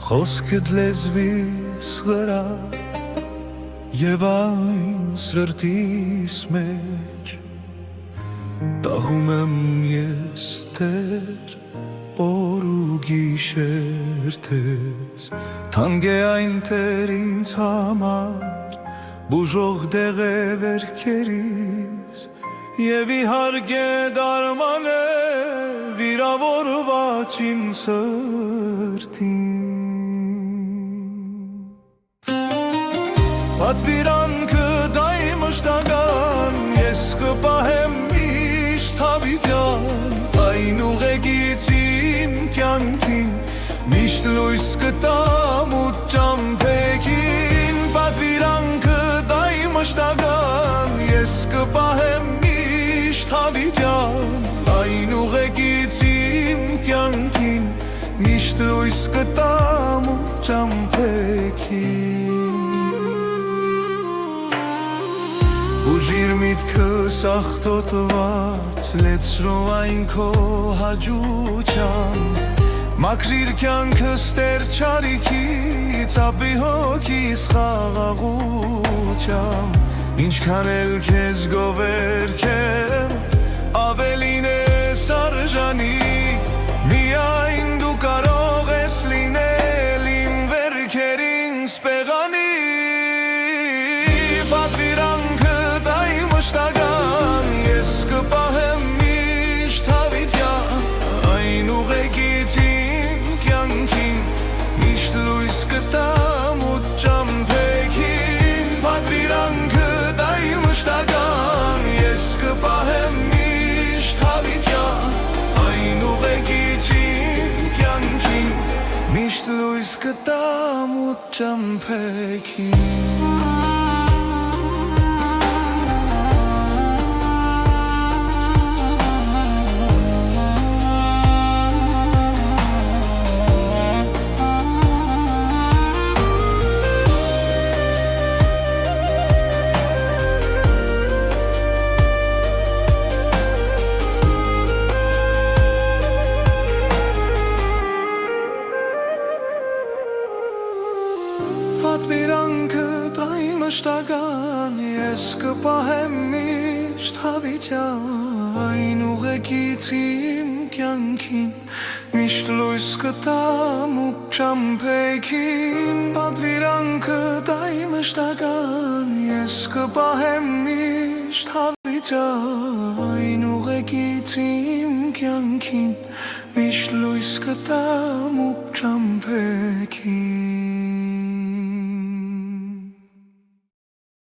Խոսքդ լեզվիս վրա Եվ այն սրտիս մեջ Տահում եմ ես Տեր օր ու գիշեր Տես Թանկ է այն Տեր ինձ համար Բուժող դեղ է վերքերիս Եվ իհարկե դարման է վիրավորված իմ սրտին Պատվիրանքը դայ մշտական Ես կպահեմ միշտ հավիտյան Այն ուղեկից իմ կյանքին Միշտ լույս կտամ ու ճամփեքին Պատվիրանքը դայ մշտական Ես կպահեմ միշտ հավիտյան Այն ուղեկից իմ կյանքին Միշտ լույս կտամ ու ճամփեքին Ուժիր միտքս աղտոտված լեցրու այն քո հաջության Մաքրիր կյանքս Տեր չարիքից ապի հոգիս խաղաղությամբ Ինչքան էլ քեզ գովերքեմ ավելին ես արժանի Միայն դու կարող ես լինել իմ վերքերին սպեղանի Պատվիրանքը մշտական Ես կպահեմ միշտ հավիտյան Այն ուղեկից իմ կյանքին Միշտ լույս կտամ ու ճամփեքին Պատվիրանքը դայ մշտական Ես կպահեմ միշտ հավիտյան Այն ուղեկից իմ կյանքին Միշտ լույս կտամ ու ճամփեքին Պատվիրանքը դայ մշտական Ես կպահեմ միշտ հավիտյան Այն ուղեկից իմ կյանքին Միշտ լույս կտամ ու ճամփեքին Պատվիրանքը դայ մշտական Ես կպահեմ միշտ հավիտյան Այն ուղեկից իմ կյանքին Միշտ լույս կտամ ու ճամփեքին